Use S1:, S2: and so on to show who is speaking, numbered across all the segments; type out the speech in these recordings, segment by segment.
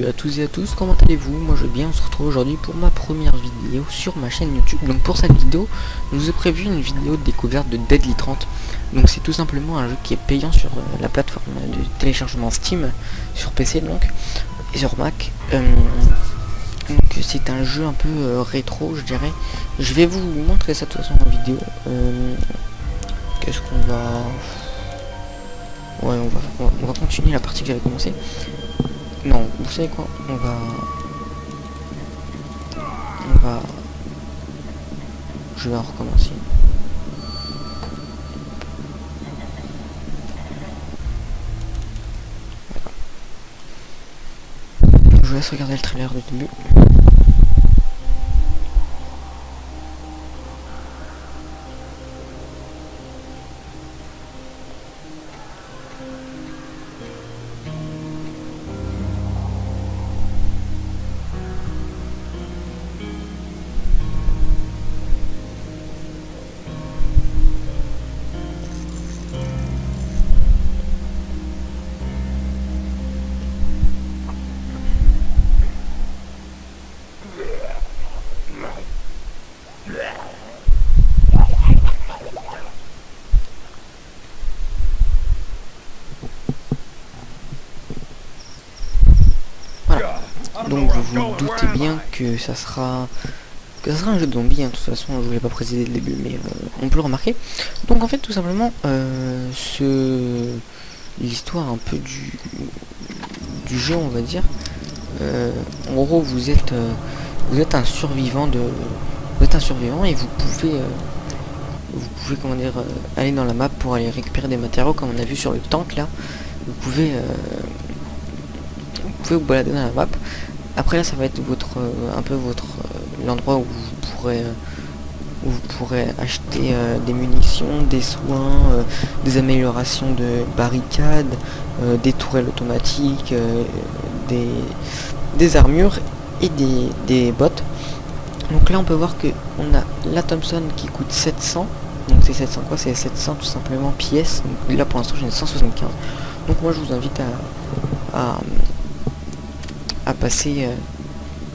S1: Salut à tous et à tous, comment allez-vous? Moi je vais bien, on se retrouve aujourd'hui pour ma première vidéo sur ma chaîne YouTube. Donc pour cette vidéo, je vous ai prévu une vidéo de découverte de Deadly 30. Donc c'est tout simplement un jeu qui est payant sur la plateforme de téléchargement Steam, sur PC donc, et sur Mac. Donc c'est un jeu un peu rétro je dirais. Je vais vous montrer ça de toute façon en vidéo. Qu'est-ce qu'on va... Ouais, on va continuer la partie que j'avais commencé. Non, vous savez quoi, on va... Je vais en recommencer. Je vous laisse regarder le trailer du début. Voilà. Donc vous vous doutez bien que ça sera un jeu de zombies, hein. De toute façon je voulais pas préciser dès le début, mais on peut le remarquer. Donc en fait tout simplement l'histoire un peu du jeu, on va dire. En gros vous êtes un survivant et vous pouvez comment dire, aller dans la map pour aller récupérer des matériaux comme on a vu sur le tank là. Vous pouvez vous balader dans la map. Après là ça va être l'endroit où vous pourrez acheter des munitions, des soins, des améliorations de barricades, des tourelles automatiques, des armures et des bottes. Donc là on peut voir que on a la Thompson qui coûte 700. Donc c'est 700 quoi? C'est 700 tout simplement pièces. Donc là pour l'instant j'en ai 175. Donc moi je vous invite à passer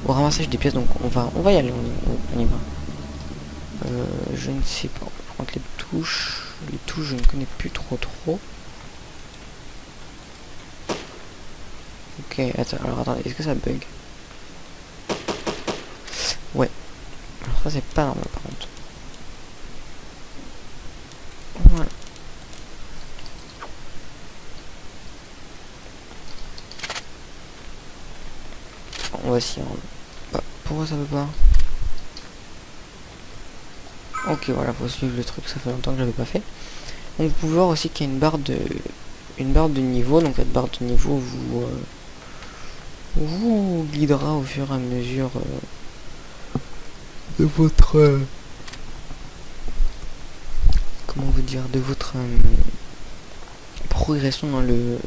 S1: au ramassage des pièces. Donc on va y aller, on y va. Je ne sais pas, on va prendre les touches je ne connais plus trop. Ok, alors attendez, est-ce que ça bug? Ouais, alors ça c'est pas normal par contre. Voilà. On va s'y rendre. Bah, pourquoi ça veut pas? Ok, voilà, faut suivre le truc, ça fait longtemps que je l'avais pas fait. Donc vous pouvez voir aussi qu'il y a une barre de niveau. Donc cette barre de niveau vous guidera au fur et à mesure de votre comment vous dire, de votre progression dans le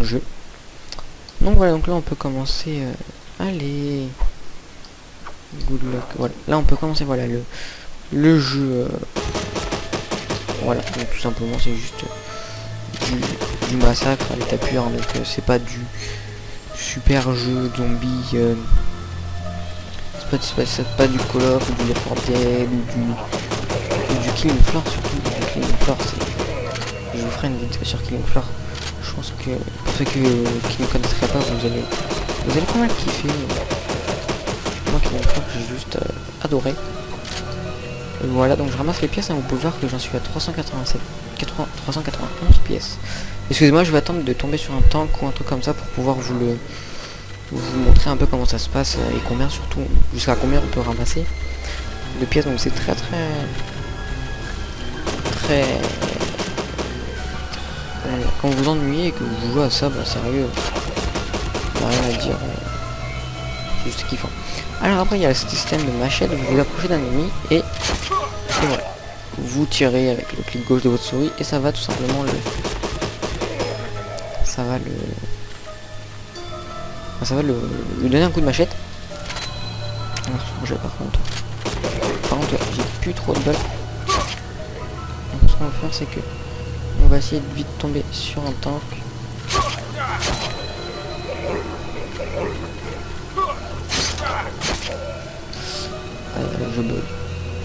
S1: jeu. Donc voilà, donc là on peut commencer. Allez, good luck. Voilà, là on peut commencer. Voilà le jeu. Voilà, donc tout simplement c'est juste du massacre à l'état pur. Donc c'est pas du super jeu zombie. C'est pas du Call of ou du Left 4 Dead ou du Killing Floor surtout. Du Killing Floor, je vous ferai une vidéo sur Killing Floor. Je pense que pour ceux qui ne connaîtraient pas, vous allez pas mal kiffer. Moi Killing Floor j'ai juste adoré. Et voilà, donc je ramasse les pièces, hein. Vous pouvez voir que j'en suis à 391 pièces. Excusez-moi, je vais attendre de tomber sur un tank ou un truc comme ça pour pouvoir vous montrer un peu comment ça se passe et combien, surtout jusqu'à combien on peut ramasser de pièces. Donc c'est très quand vous ennuyez et que vous jouez à ça, bah sérieux, rien à dire, c'est juste kiffant. Alors après il y a le système de machette. Vous vous approchez d'un ennemi et voilà, vous tirez avec le clic gauche de votre souris et ça va tout simplement lui donner un coup de machette. Par contre j'ai plus trop de balles. Donc ce qu'on va faire c'est que on va essayer de vite tomber sur un tank.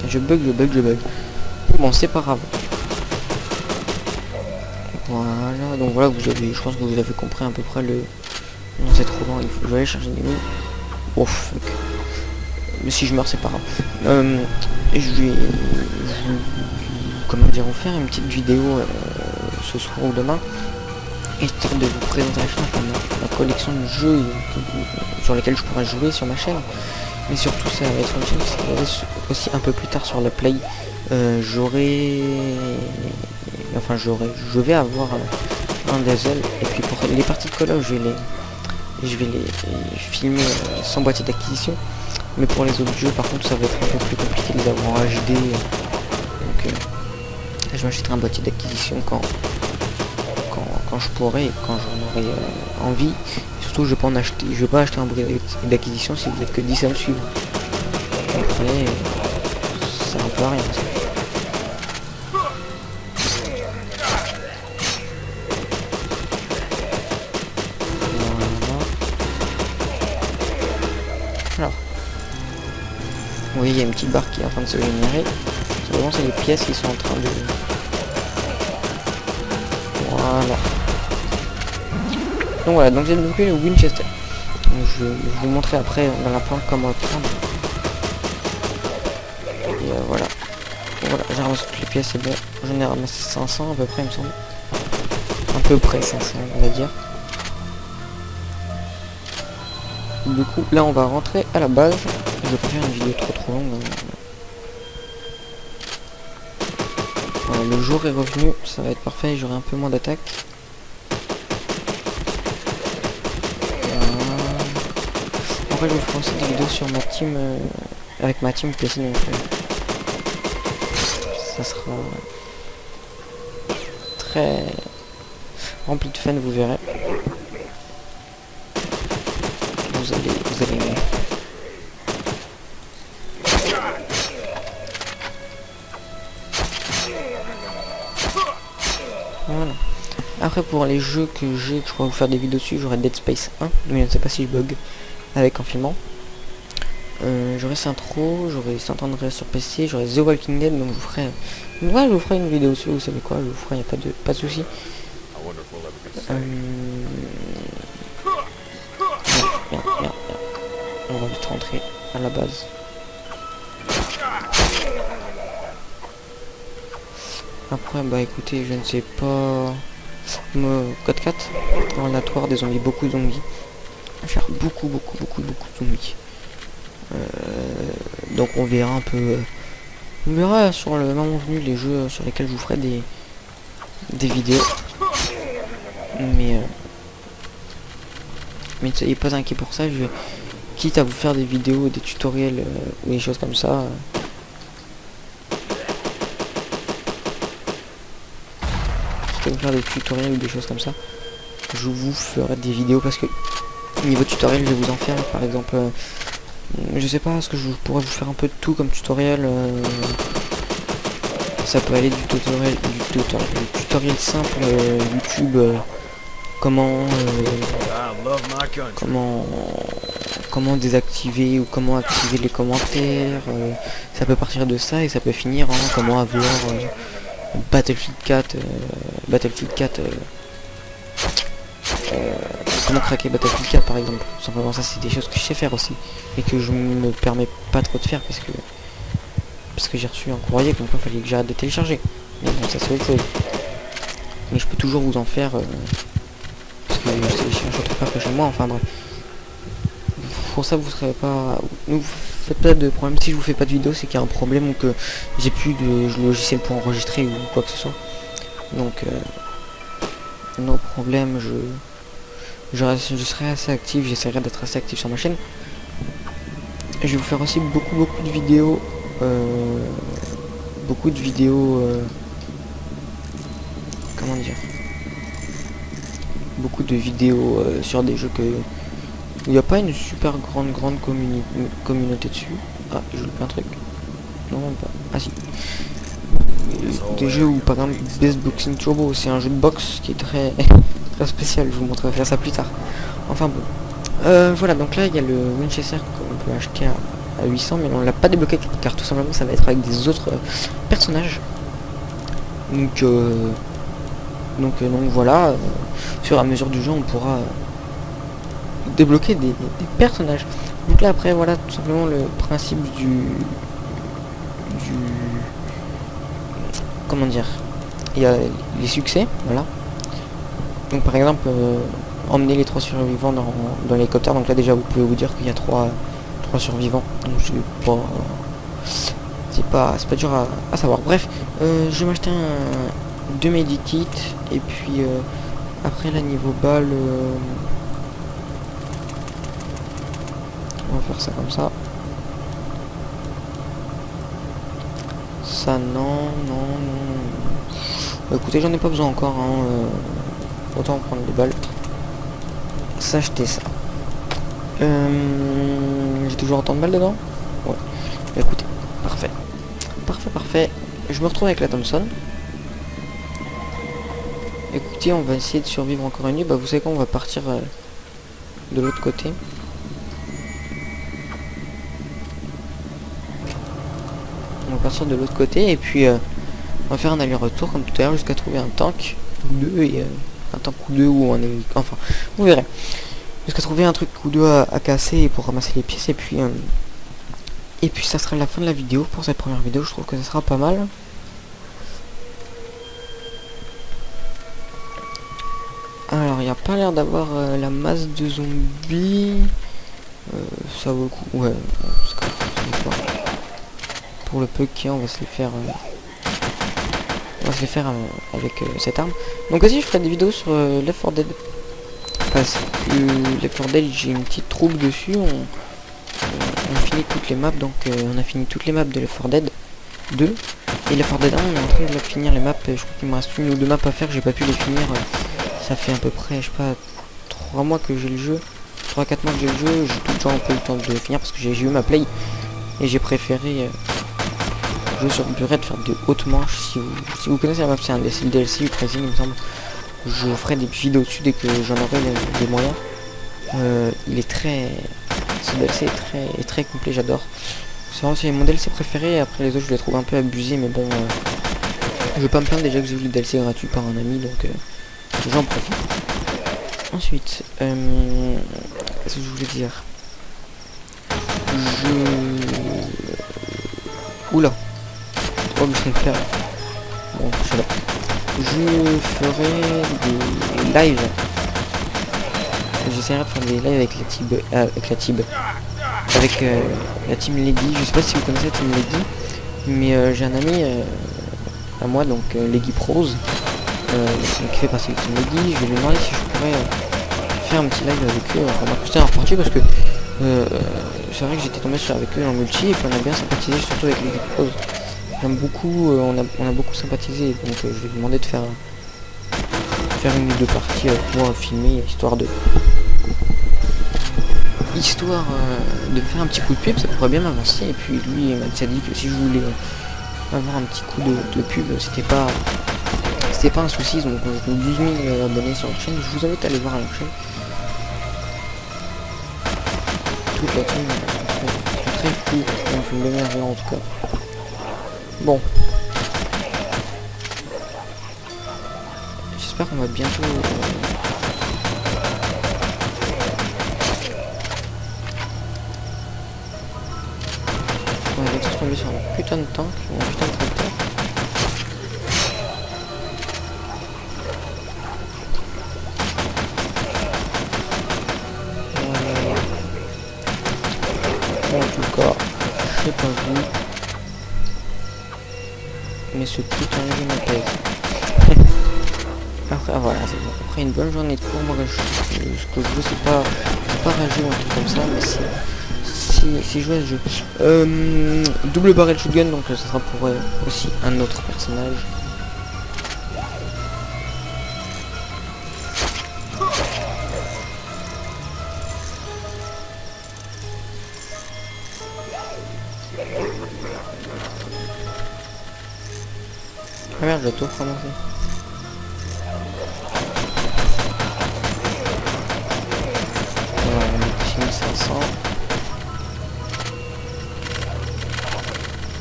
S1: Je bug. Je bug. Bon, c'est pas grave. Voilà, donc voilà, je pense que vous avez compris à peu près le... Non, c'est trop loin, je vais aller chercher des mines. Oh, fuck. Mais si je meurs, c'est pas grave. Comment dire, vous faire une petite vidéo ce soir ou demain, histoire de vous présenter ma collection de jeux sur lesquels je pourrais jouer sur ma chaîne. Mais surtout, ça va être une chaîne qui sera aussi un peu plus tard sur la Play. Je vais avoir un Dazzle, et puis pour les parties de Call of, je vais les filmer sans boîtier d'acquisition. Mais pour les autres jeux, par contre, ça va être un peu plus compliqué de les avoir en HD. Donc, je m'achèterai un boîtier d'acquisition quand je pourrai et quand j'en aurai envie. Et surtout, je vais pas acheter un boîtier d'acquisition si vous êtes que 10 à me suivre. Vous comprenez, ça sert un peu à rien. Alors, vous voyez, il y a une petite barre qui est en train de se générer. Simplement, c'est les pièces qui sont en train de... Voilà. Donc voilà, donc j'ai débloqué le Winchester. Donc, je vais vous montrer après dans la fin comment le prendre. Et voilà. Voilà, j'ai ramassé toutes les pièces, c'est bon. J'en ai ramassé 500 à peu près, il me semble. À peu près 500, on va dire. Du coup, là, on va rentrer à la base. Je vais pas faire une vidéo trop longue. Voilà, le jour est revenu, ça va être parfait, j'aurai un peu moins d'attaque. Après, je vais faire aussi des vidéos sur ma team, avec ma team PC, donc ça sera très rempli de fun, vous verrez. Vous allez aimer. Voilà. Après, pour les jeux que je pourrais vous faire des vidéos dessus, j'aurai Dead Space 1, mais je ne sais pas si je bug avec en filmant. J'aurai Saint-Tro, j'aurai Saint-André sur PC, j'aurai The Walking Dead, donc je vous ferai... Ouais, je vous ferai une vidéo dessus, vous savez quoi, je vous ferai, il n'y a pas de souci. Merde. On va vite rentrer à la base. Après, bah écoutez, je ne sais pas... Code 4, aléatoire, des zombies, beaucoup de zombies. Je vais faire beaucoup de zombies. Donc on verra un peu... on verra sur le moment venu les jeux sur lesquels je vous ferai des vidéos. Mais ne soyez pas inquiets pour ça, je vais... Quitte à vous faire des vidéos, des tutoriels ou des choses comme ça... vous faire des tutoriels ou des choses comme ça, je vous ferai des vidéos parce que niveau tutoriel je vais vous en faire, par exemple je sais pas, est-ce que je pourrais vous faire un peu de tout comme tutoriel, ça peut aller du tutoriel simple YouTube, comment désactiver ou comment activer les commentaires, ça peut partir de ça et ça peut finir en comment avoir Battlefield 4, comment craquer Battlefield 4 par exemple. Simplement, ça c'est des choses que je sais faire aussi et que je me permets pas trop de faire parce que j'ai reçu un courrier comme quoi il fallait que j'arrête de télécharger. Mais bon, ça c'est autre chose. Mais je peux toujours vous en faire parce que je ne trouve pas que chez moi, enfin bref. Pour ça vous serez pas... Vous faites pas de problème si je vous fais pas de vidéo, c'est qu'il y a un problème ou que j'ai plus de logiciel pour enregistrer ou quoi que ce soit. Donc no problème, je serai assez actif, j'essaierai d'être assez actif sur ma chaîne. Et je vais vous faire aussi beaucoup de vidéos comment dire, beaucoup de vidéos sur des jeux que il n'y a pas une super grande communauté dessus. Ah, je loupé un truc. Non, même pas. Ah si. Des jeux où par exemple Best Boxing Turbo, c'est un jeu de boxe qui est très pas spécial, je vous montrerai ça plus tard. Enfin bon. Voilà, donc là il y a le Winchester qu'on peut acheter à 800, mais on l'a pas débloqué car tout simplement ça va être avec des autres personnages. Donc voilà, au fur et à mesure du jeu on pourra débloquer des personnages. Donc là après voilà tout simplement le principe du comment dire, il y a les succès, voilà. Donc par exemple emmener les 3 survivants dans l'hélicoptère. Donc là déjà vous pouvez vous dire qu'il y a 3 survivants, donc c'est pas dur à savoir. Bref, je vais m'acheter 2 medikits et puis après là niveau balle on va faire ça comme ça. Ça non. Écoutez, j'en ai pas besoin encore, hein, autant prendre des balles. S'acheter ça. J'ai toujours autant de balles dedans. Ouais. Écoutez, parfait. Je me retrouve avec la Thompson. Écoutez, on va essayer de survivre encore une nuit. Bah vous savez quoi, on va partir de l'autre côté. On va partir de l'autre côté et puis on va faire un aller-retour comme tout à l'heure jusqu'à trouver un tank ou deux et un tank ou deux ou un enfin vous verrez. Jusqu'à trouver un truc ou deux à casser pour ramasser les pièces et puis ça sera la fin de la vidéo pour cette première vidéo. Je trouve que ça sera pas mal. Alors il n'y a pas l'air d'avoir la masse de zombies. Ça vaut le coup. Ouais, pour le peu qu'il y a, on va se les faire avec cette arme. Donc aussi je ferai des vidéos sur Left 4 Dead parce que Left 4 Dead j'ai une petite troupe dessus. On finit toutes les maps, donc on a fini toutes les maps de Left 4 Dead 2 et Left 4 Dead 1 on est en train de finir les maps. Je crois qu'il me reste une ou deux maps à faire, j'ai pas pu les finir. Ça fait à peu près je sais pas 3 mois que j'ai le jeu, 3-4 mois que j'ai le jeu, j'ai tout le temps un peu eu le temps de le finir parce que j'ai eu ma play et j'ai préféré jouer sur durée de faire de hautes manches. Si vous connaissez la map, c'est un DLC Uprising il me semble. Je ferai des vidéos dessus dès que j'en aurai les moyens. Il est ce DLC est très complet, j'adore. C'est vraiment mon DLC préféré. Après les autres je les trouve un peu abusés, mais bon je vais pas me plaindre, déjà que j'ai eu le DLC gratuit par un ami, donc j'en profite. Ensuite qu'est-ce que je voulais dire, oula, oh, je sais le faire. Bon, je sais pas. Je ferai des lives. J'essaierai de faire des lives avec la team Leggy. Je sais pas si vous connaissez la team Leggy, mais j'ai un ami à moi, donc Leggy Pros, qui fait partie de la team Leggy. Je vais lui demander si je pourrais faire un petit live avec eux. Enfin, on va poster un reparti parce que c'est vrai que j'étais tombé avec eux en multi et puis on a bien sympathisé, surtout avec Leggy Pros. J'aime beaucoup, on a beaucoup sympathisé, donc je vais lui demander de faire une ou deux parties pour filmer, histoire de faire un petit coup de pub. Ça pourrait bien m'avancer. Et puis lui il m'a dit que si je voulais avoir un petit coup de pub, c'était pas un souci. Donc j'ai 12 000 abonnés sur la chaîne, je vous invite à aller voir la chaîne. Toute la chaîne est très cool, on fait une bonne heure en tout cas. Bon, j'espère qu'on va bientôt on va bientôt tomber sur un putain de tank ou un putain de tracteur. En tout cas, je sais pas vous, mais ce putain de jeu m'appelle. Après voilà, c'est bon. Après une bonne journée de cours, moi ce que je veux c'est pas rager ou un truc comme ça, mais c'est jouer à ce jeu. Double barrel shotgun, donc ça sera pour aussi un autre personnage. Ah merde, j'ai tout recommencé.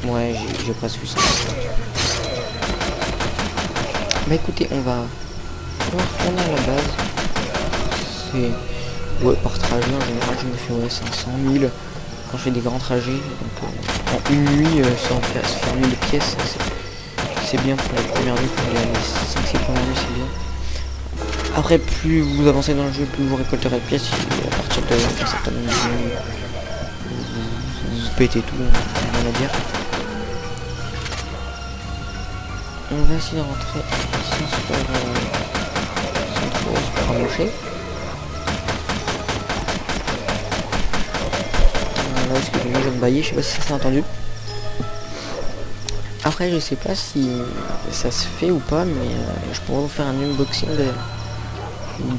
S1: Ouais, j'ai presque vu ça. Bah écoutez, on va retourner à la base. C'est... Ouais, par trajet, en général, je me fais 500 000 quand je fais des grands trajets. Donc en une nuit, sans faire 1000 pièces, c'est bien pour la première nuit, pour les 5-6 premières nuits, c'est bien. Après, plus vous avancez dans le jeu, plus vous récolterez de pièces, et à partir de un certain nombre de nuits, vous pétez tout, on va dire. On va essayer de rentrer sans trop se faire embaucher. Là, excusez-moi, je vais me bailler, je sais pas si ça s'est entendu. Après, je sais pas si ça se fait ou pas, mais je pourrais vous faire un unboxing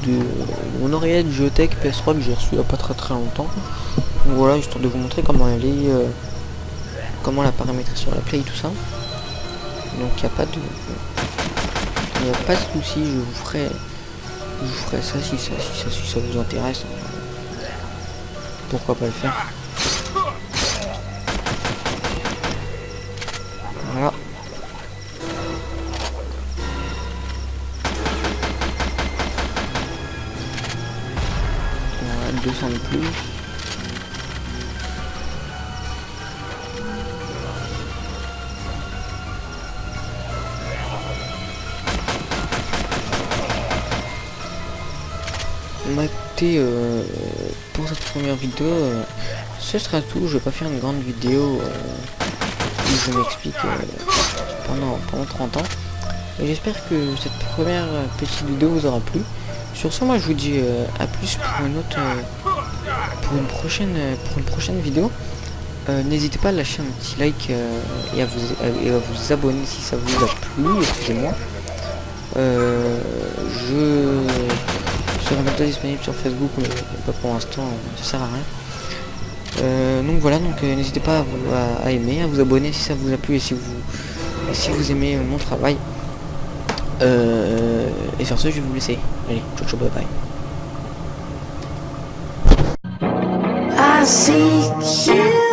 S1: de mon oreillette Geotech PS3 que j'ai reçu il y a pas très longtemps. Donc voilà, histoire de vous montrer comment elle est, comment la paramétrer sur la Play et tout ça. Donc il n'y a pas de souci, je vous ferai ça si ça vous intéresse. Pourquoi pas le faire. Voilà. Voilà, 200 de plus. Bah écoutez, pour cette première vidéo, ce sera tout. Je vais pas faire une grande vidéo où je m'explique pendant 30 ans. Et j'espère que cette première petite vidéo vous aura plu. Sur ce, moi je vous dis à plus pour une autre, pour une prochaine vidéo. N'hésitez pas à lâcher un petit like et à vous abonner si ça vous a plu. Excusez-moi. Je serai bientôt disponible sur Facebook, mais pas pour l'instant, ça sert à rien. Donc voilà, n'hésitez pas à aimer, à vous abonner si ça vous a plu et si vous aimez mon travail. Et sur ce, je vais vous laisser. Allez, ciao ciao, bye bye. I seek you.